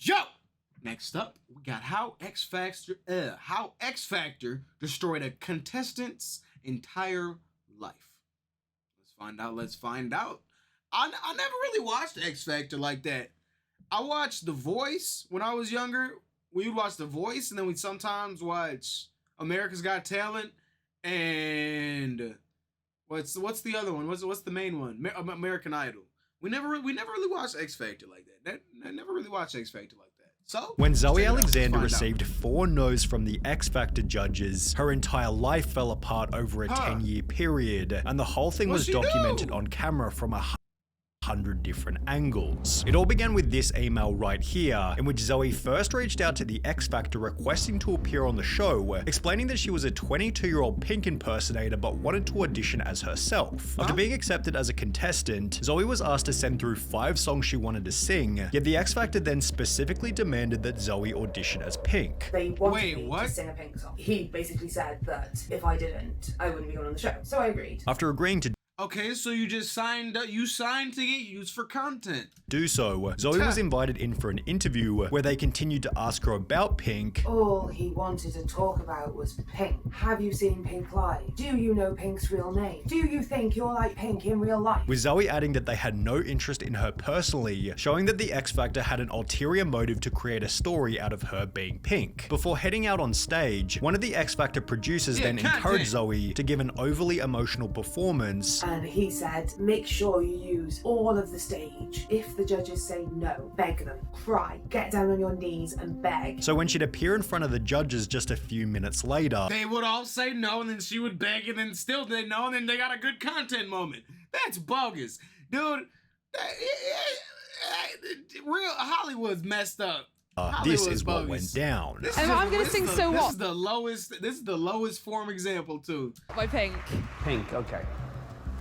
Yo! Next up, we got how X Factor destroyed a contestant's entire life. Let's find out. I never really watched X Factor like that. I watched The Voice when I was younger. We would watch The Voice, and then we'd sometimes watch America's Got Talent, and what's the other one? What's the main one? American Idol. We never really watched X Factor like that. I never really watched X Factor like that. So when Zoe Alexander received 4 no's from the X Factor judges, her entire life fell apart over a 10-year period, and the whole thing was documented on camera from 100 different angles. It all began with this email right here, in which Zoe first reached out to the X Factor requesting to appear on the show, explaining that she was a 22-year-old Pink impersonator but wanted to audition as herself. After being accepted as a contestant, Zoe was asked to send through 5 songs she wanted to sing, yet the X Factor then specifically demanded that Zoe audition as Pink. They wanted me to sing a Pink song. He basically said that if I didn't, I wouldn't be going on the show. So I agreed. After agreeing to okay, so you just signed up. You signed to get used for content. Do so. Zoe was invited in for an interview where they continued to ask her about Pink. All he wanted to talk about was Pink. Have you seen Pink live? Do you know Pink's real name? Do you think you're like Pink in real life? With Zoe adding that they had no interest in her personally, showing that the X Factor had an ulterior motive to create a story out of her being Pink. Before heading out on stage, one of the X Factor producers then encouraged Zoe to give an overly emotional performance. And he said, make sure you use all of the stage. If the judges say no, beg them, cry, get down on your knees and beg. So when she'd appear in front of the judges just a few minutes later, they would all say no, and then she would beg, and then still they no, and then they got a good content moment. That's bogus. Dude, real Hollywood's messed up. This is what went down. I'm gonna sing So What. This is the lowest form example too. By Pink. Pink, okay.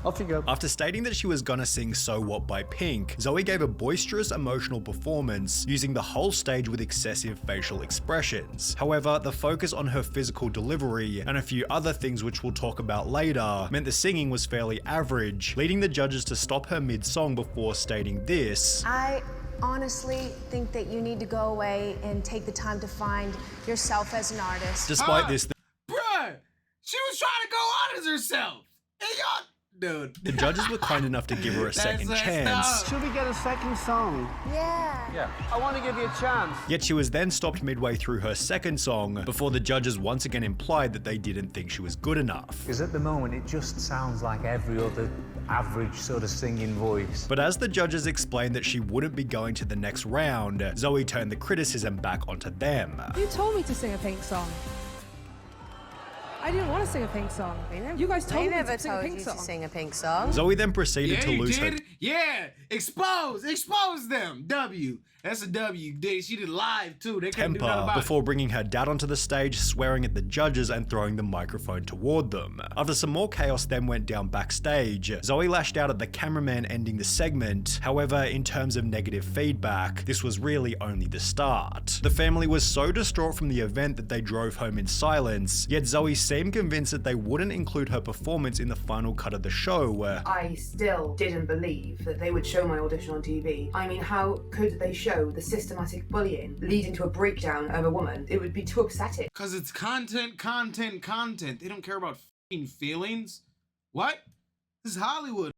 Off you go. After stating that she was gonna sing So What by Pink, Zoe gave a boisterous emotional performance, using the whole stage with excessive facial expressions. However, the focus on her physical delivery and a few other things which we'll talk about later meant the singing was fairly average, leading the judges to stop her mid-song before stating this. I honestly think that you need to go away and take the time to find yourself as an artist. Despite this, bruh, she was trying to go on as herself. Hey, y'all. Dude. The judges were kind enough to give her a second chance. Should we get a second song? Yeah. I want to give you a chance. Yet she was then stopped midway through her second song before the judges once again implied that they didn't think she was good enough. Because at the moment it just sounds like every other average sort of singing voice. But as the judges explained that she wouldn't be going to the next round, Zoe turned the criticism back onto them. You told me to sing a Pink song. I didn't want to sing a Pink song. You guys told me to sing a Pink song. Zoe then proceeded to lose her. Yeah, expose them. W. That's a W. She did live too. They couldn't do nothing about it. Before bringing her dad onto the stage, swearing at the judges and throwing the microphone toward them. After some more chaos then went down backstage, Zoe lashed out at the cameraman ending the segment. However, in terms of negative feedback, this was really only the start. The family was so distraught from the event that they drove home in silence, yet Zoe seemed convinced that they wouldn't include her performance in the final cut of the show. I still didn't believe that they would show my audition on TV. I mean, how could they show the systematic bullying leading to a breakdown of a woman? It would be too upsetting. Because it's content. They don't care about f***ing feelings. What? This is Hollywood.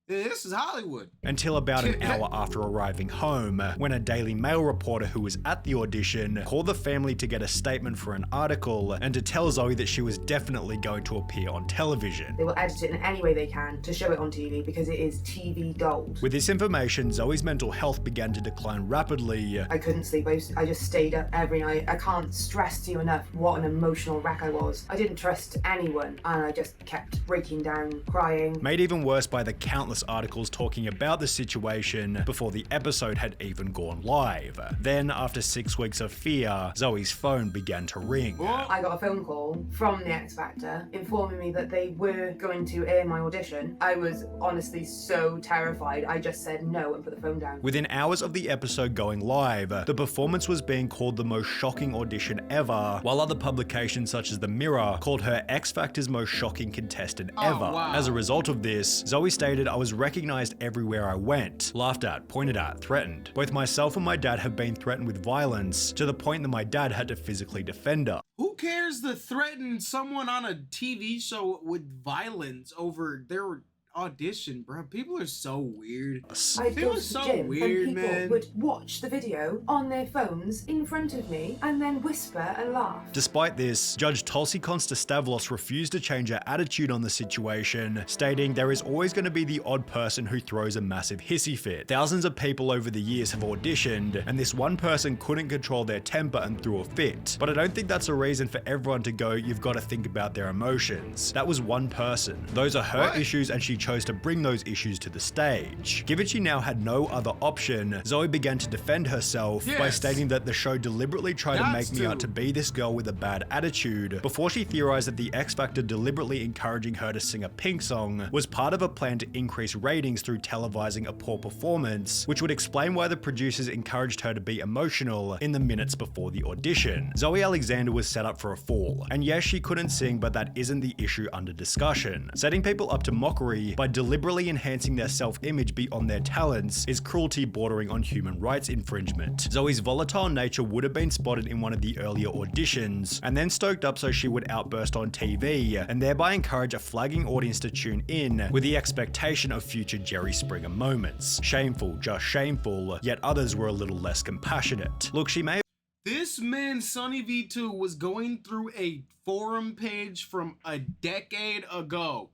This is Hollywood. Until about an hour after arriving home, when a Daily Mail reporter who was at the audition called the family to get a statement for an article and to tell Zoe that she was definitely going to appear on television. They will edit it in any way they can to show it on TV because it is TV gold. With this information, Zoe's mental health began to decline rapidly. I couldn't sleep. I just stayed up every night. I can't stress to you enough what an emotional wreck I was. I didn't trust anyone and I just kept breaking down, crying. Made even worse by the countless articles talking about the situation before the episode had even gone live. Then, after 6 weeks of fear, Zoe's phone began to ring. I got a phone call from the X Factor informing me that they were going to air my audition. I was honestly so terrified. I just said no and put the phone down. Within hours of the episode going live, the performance was being called the most shocking audition ever, while other publications such as The Mirror called her X Factor's most shocking contestant ever. Wow. As a result of this, Zoe stated, "I was was recognized everywhere I went, laughed at, pointed at, threatened. Both myself and my dad have been threatened with violence to the point that my dad had to physically defend us. Who cares to threaten someone on a TV show with violence over their audition, bro? People are so weird. I'd go to the so gym weird, and people man. would watch the video on their phones in front of me and then whisper and laugh. Despite this, Judge Tulsi Konstastavlos refused to change her attitude on the situation, stating there is always going to be the odd person who throws a massive hissy fit. Thousands of people over the years have auditioned, and this one person couldn't control their temper and threw a fit. But I don't think that's a reason for everyone to go, you've got to think about their emotions. That was one person. Those are her issues, and she chose to bring those issues to the stage. Given she now had no other option, Zoe began to defend herself by stating that the show deliberately tried to make me out to be this girl with a bad attitude, before she theorized that the X Factor deliberately encouraging her to sing a Pink song was part of a plan to increase ratings through televising a poor performance, which would explain why the producers encouraged her to be emotional in the minutes before the audition. Zoe Alexander was set up for a fall, and yes, she couldn't sing, but that isn't the issue under discussion. Setting people up to mockery by deliberately enhancing their self-image beyond their talents is cruelty bordering on human rights infringement. Zoe's volatile nature would have been spotted in one of the earlier auditions, and then stoked up so she would outburst on TV, and thereby encourage a flagging audience to tune in with the expectation of future Jerry Springer moments. Shameful, just shameful, yet others were a little less compassionate. Look, she may This man, Sonny V2, was going through a forum page from a decade ago.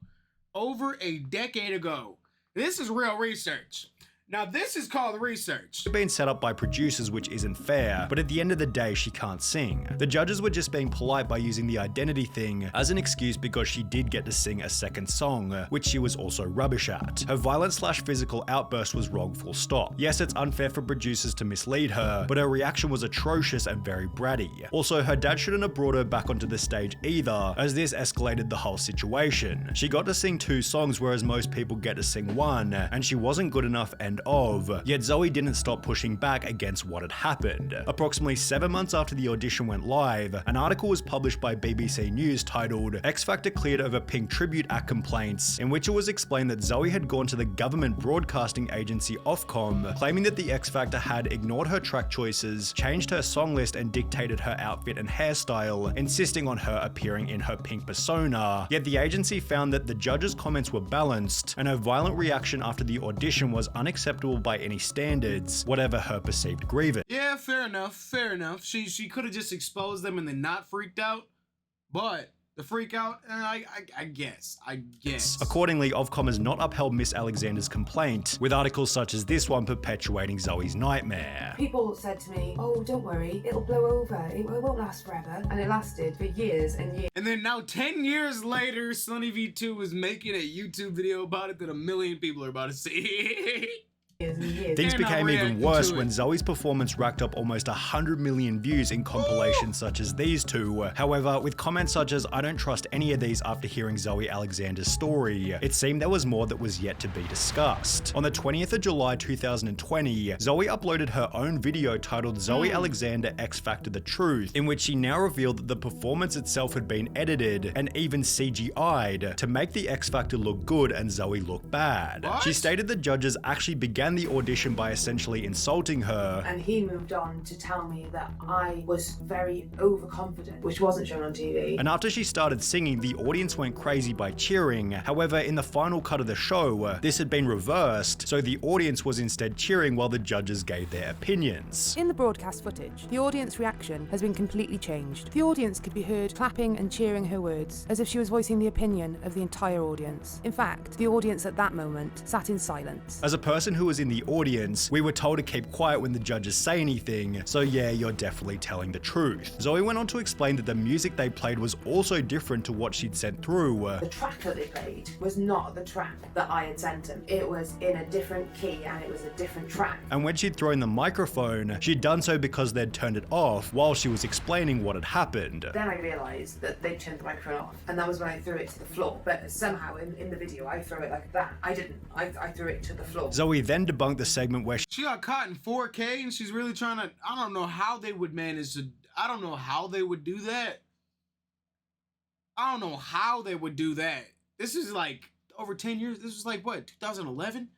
Over a decade ago. This is real research. Now this is called research. Been set up by producers, which isn't fair, but at the end of the day, she can't sing. The judges were just being polite by using the identity thing as an excuse because she did get to sing a second song, which she was also rubbish at. Her violent/physical outburst was wrong, full stop. Yes, it's unfair for producers to mislead her, but her reaction was atrocious and very bratty. Also, her dad shouldn't have brought her back onto the stage either, as this escalated the whole situation. She got to sing 2 songs, whereas most people get to sing 1, and she wasn't good enough yet Zoe didn't stop pushing back against what had happened. Approximately 7 months after the audition went live, an article was published by BBC News titled X Factor Cleared Over Pink Tribute Act Complaints, in which it was explained that Zoe had gone to the government broadcasting agency Ofcom, claiming that the X Factor had ignored her track choices, changed her song list and dictated her outfit and hairstyle, insisting on her appearing in her pink persona. Yet the agency found that the judges' comments were balanced, and her violent reaction after the audition was unacceptable by any standards, whatever her perceived grievance. Yeah, fair enough, fair enough. She could have just exposed them and then not freaked out, but the freak out, I guess. Accordingly, Ofcom has not upheld Miss Alexander's complaint, with articles such as this one perpetuating Zoe's nightmare. People said to me, oh, don't worry, it'll blow over, it won't last forever. And it lasted for years and years. And then now 10 years later, Sonny V2 is making a YouTube video about it that 1 million people are about to see. Things became even worse when Zoe's performance racked up almost 100 million views in compilations such as these two. However, with comments such as I don't trust any of these after hearing Zoe Alexander's story, it seemed there was more that was yet to be discussed. On the 20th of July 2020, Zoe uploaded her own video titled Zoe Alexander X Factor The Truth, in which she now revealed that the performance itself had been edited and even CGI'd to make the X Factor look good and Zoe look bad. What? She stated the judges actually began the audition by essentially insulting her. And he moved on to tell me that I was very overconfident, which wasn't shown on TV. And after she started singing, the audience went crazy by cheering. However, in the final cut of the show, this had been reversed, so the audience was instead cheering while the judges gave their opinions. In the broadcast footage, the audience reaction has been completely changed. The audience could be heard clapping and cheering her words, as if she was voicing the opinion of the entire audience. In fact, the audience at that moment sat in silence. As a person who was in the audience, we were told to keep quiet when the judges say anything, so yeah, you're definitely telling the truth. Zoe went on to explain that the music they played was also different to what she'd sent through. The track that they played was not the track that I had sent them. It was in a different key and it was a different track. And when she'd thrown the microphone, she'd done so because they'd turned it off while she was explaining what had happened. Then I realised that they turned the microphone off, and that was when I threw it to the floor. But somehow in the video I threw it like that. I didn't. I threw it to the floor. Zoe then debunked the segment where she got caught in 4K and she's really trying to, I don't know how they would manage to, I don't know how they would do that. I don't know how they would do that. This is like over 10 years. This was like, what, 2011?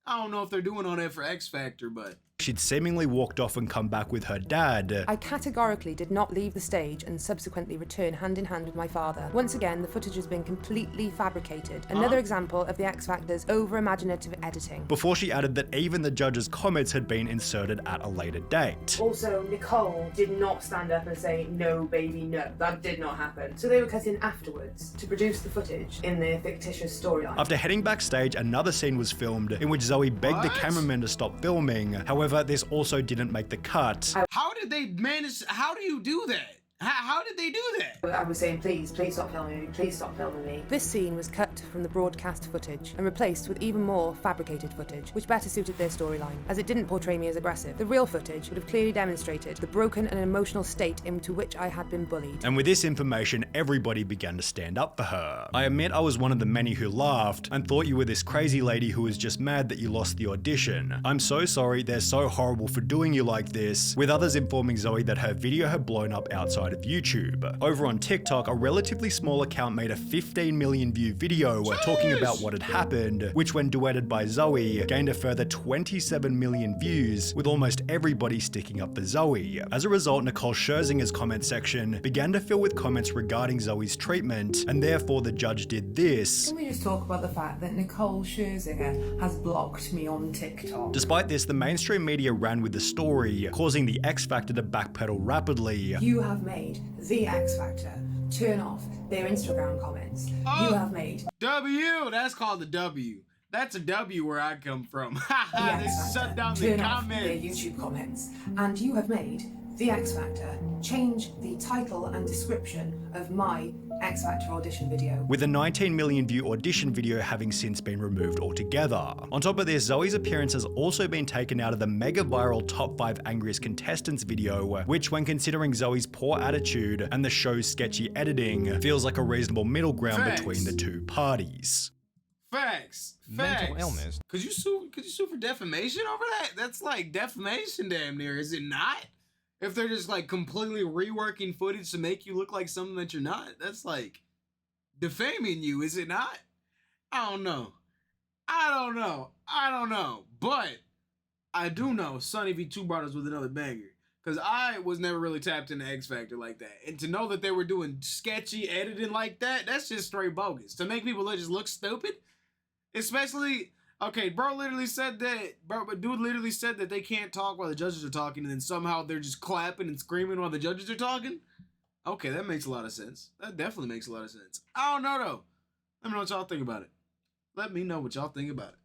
I don't know if they're doing all that for X Factor, but... She'd seemingly walked off and come back with her dad. I categorically did not leave the stage and subsequently return hand in hand with my father. Once again, the footage has been completely fabricated. Another example of the X Factor's over-imaginative editing. Before she added that even the judges' comments had been inserted at a later date. Also, Nicole did not stand up and say, no, baby, no. That did not happen. So they were cut in afterwards to produce the footage in their fictitious storyline. After heading backstage, another scene was filmed in which Zoe begged the cameraman to stop filming. However, this also didn't make the cut. How did they manage? How do you do that? How did they do that? I was saying, please stop filming me, please stop filming me. This scene was cut from the broadcast footage and replaced with even more fabricated footage, which better suited their storyline, as it didn't portray me as aggressive. The real footage would have clearly demonstrated the broken and emotional state into which I had been bullied. And with this information, everybody began to stand up for her. I admit I was one of the many who laughed and thought you were this crazy lady who was just mad that you lost the audition. I'm so sorry, they're so horrible for doing you like this, with others informing Zoe that her video had blown up outside of YouTube. Over on TikTok, a relatively small account made a 15 million view video talking about what had happened, which when duetted by Zoe, gained a further 27 million views, with almost everybody sticking up for Zoe. As a result, Nicole Scherzinger's comment section began to fill with comments regarding Zoe's treatment, and therefore the judge did this. Can we just talk about the fact that Nicole Scherzinger has blocked me on TikTok? Despite this, the mainstream media ran with the story, causing the X Factor to backpedal rapidly. You have made the X Factor turn off their Instagram comments. You have made W. That's called the W. That's a W where I come from. the They X shut Factor down the turn off their comments. YouTube comments. And you have made the X Factor change the title and description of my X Factor audition video. With a 19 million view audition video having since been removed altogether. On top of this, Zoe's appearance has also been taken out of the mega viral top 5 angriest contestants video, which when considering Zoe's poor attitude and the show's sketchy editing, feels like a reasonable middle ground between the two parties. Facts. Mental illness. Could you sue for defamation over that? That's like defamation damn near, is it not? If they're just like completely reworking footage to make you look like something that you're not, that's like defaming you, is it not? I don't know. But I do know Sonny V. Two Brothers with another banger. Because I was never really tapped into X Factor like that. And to know that they were doing sketchy editing like that, that's just straight bogus. To make people just look stupid. Especially, okay, bro literally said that, dude literally said that they can't talk while the judges are talking, and then somehow they're just clapping and screaming while the judges are talking? Okay, that makes a lot of sense. That definitely makes a lot of sense. I don't know, though. Let me know what y'all think about it. Let me know what y'all think about it.